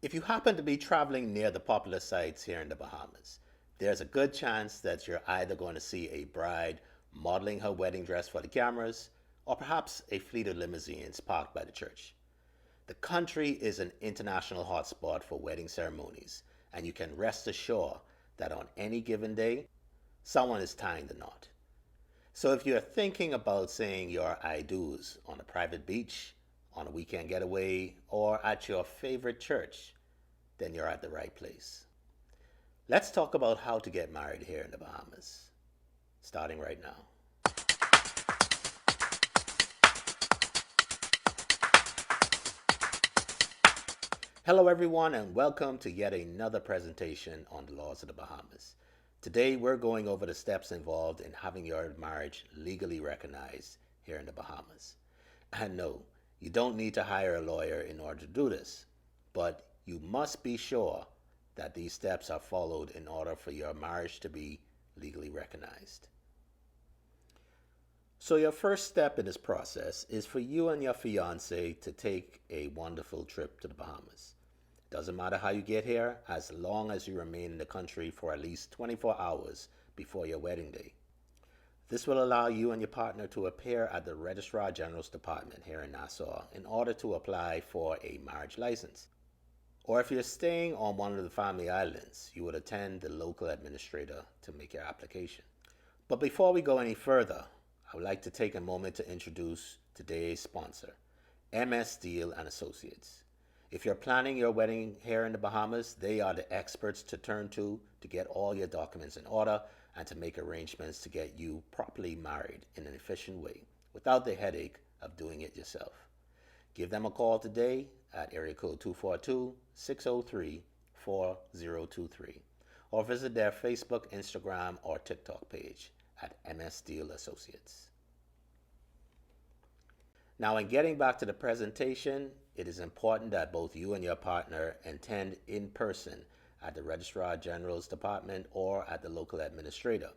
If you happen to be traveling near the popular sites here in the Bahamas, there's a good chance that you're either going to see a bride modeling her wedding dress for the cameras, or perhaps a fleet of limousines parked by the church. The country is an international hotspot for wedding ceremonies, and you can rest assured that on any given day, someone is tying the knot. So if you're thinking about saying your I do's on a private beach, on a weekend getaway, or at your favorite church, then you're at the right place. Let's talk about how to get married here in the Bahamas, starting right now. Hello everyone and welcome to yet another presentation on the laws of the Bahamas. Today we're going over the steps involved in having your marriage legally recognized here in the Bahamas. And no, you don't need to hire a lawyer in order to do this, but you must be sure that these steps are followed in order for your marriage to be legally recognized. So your first step in this process is for you and your fiance to take a wonderful trip to the Bahamas. Doesn't matter how you get here, as long as you remain in the country for at least 24 hours before your wedding day. This will allow you and your partner to appear at the Registrar General's Department here in Nassau in order to apply for a marriage license. Or if you're staying on one of the family islands, you would attend the local administrator to make your application. But before we go any further, I would like to take a moment to introduce today's sponsor, MS Deal and Associates. If you're planning your wedding here in the Bahamas, they are the experts to turn to get all your documents in order and to make arrangements to get you properly married in an efficient way without the headache of doing it yourself. Give them a call today at area code 242-603-4023 or visit their Facebook, Instagram, or TikTok page at MS Deal Associates. Now, in getting back to the presentation, it is important that both you and your partner attend in person at the Registrar General's Department or at the local administrator,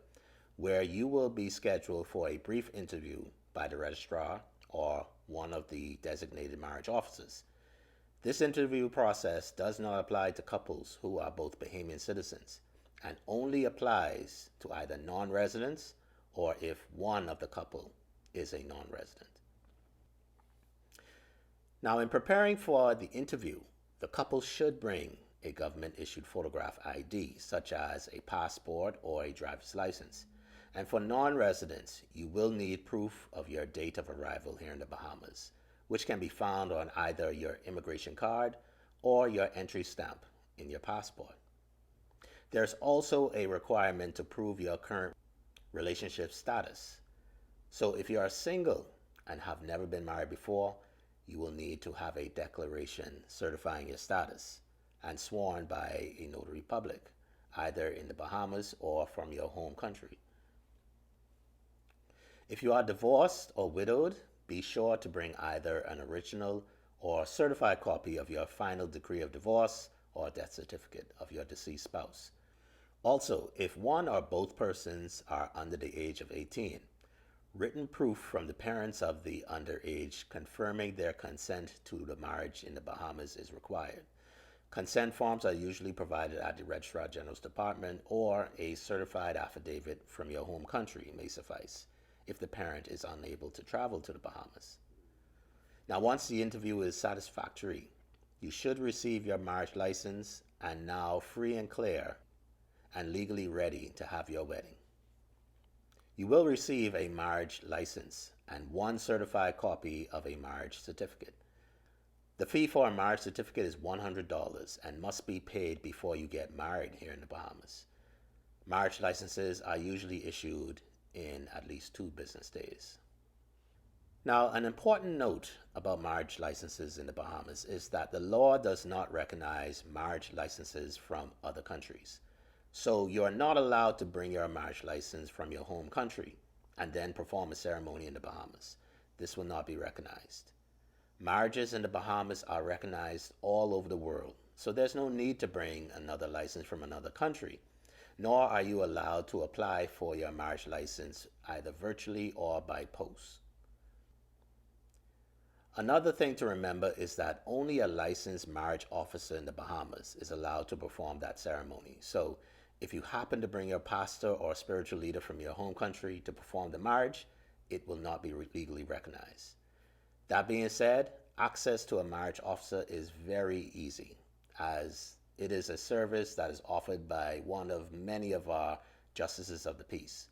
where you will be scheduled for a brief interview by the registrar or one of the designated marriage officers. This interview process does not apply to couples who are both Bahamian citizens and only applies to either non-residents or if one of the couple is a non-resident. Now, in preparing for the interview, the couple should bring a government-issued photograph ID, such as a passport or a driver's license. And for non-residents, you will need proof of your date of arrival here in the Bahamas, which can be found on either your immigration card or your entry stamp in your passport. There's also a requirement to prove your current relationship status. So if you are single and have never been married before, you will need to have a declaration certifying your status and sworn by a notary public, either in the Bahamas or from your home country. If you are divorced or widowed, be sure to bring either an original or certified copy of your final decree of divorce or death certificate of your deceased spouse. Also, if one or both persons are under the age of 18, written proof from the parents of the underage confirming their consent to the marriage in the Bahamas is required. Consent forms are usually provided at the Registrar General's Department, or a certified affidavit from your home country may suffice if the parent is unable to travel to the Bahamas. Now, once the interview is satisfactory, you should receive your marriage license and now free and clear and legally ready to have your wedding. You will receive a marriage license and one certified copy of a marriage certificate. The fee for a marriage certificate is $100 and must be paid before you get married here in the Bahamas. Marriage licenses are usually issued in at least 2 business days. Now, an important note about marriage licenses in the Bahamas is that the law does not recognize marriage licenses from other countries. So you are not allowed to bring your marriage license from your home country and then perform a ceremony in the Bahamas. This will not be recognized. Marriages in the Bahamas are recognized all over the world, so there's no need to bring another license from another country, nor are you allowed to apply for your marriage license either virtually or by post. Another thing to remember is that only a licensed marriage officer in the Bahamas is allowed to perform that ceremony. So if you happen to bring your pastor or spiritual leader from your home country to perform the marriage, it will not be legally recognized. That being said, access to a marriage officer is very easy, as it is a service that is offered by one of many of our justices of the peace,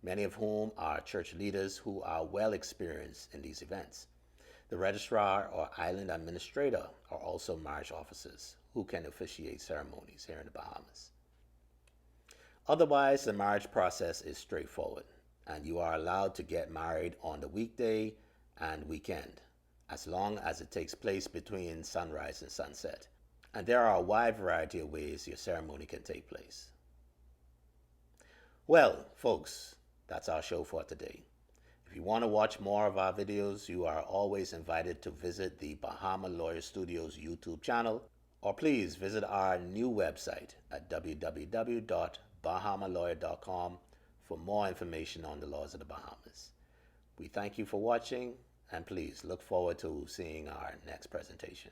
many of whom are church leaders who are well experienced in these events. The registrar or island administrator are also marriage officers who can officiate ceremonies here in the Bahamas. Otherwise, the marriage process is straightforward, and you are allowed to get married on the weekday and weekend, as long as it takes place between sunrise and sunset. And there are a wide variety of ways your ceremony can take place. Well, folks, that's our show for today. If you want to watch more of our videos, you are always invited to visit the BahamaLawyer Studios YouTube channel, or please visit our new website at www.bahamalawyer.com for more information on the laws of the Bahamas. We thank you for watching, and please look forward to seeing our next presentation.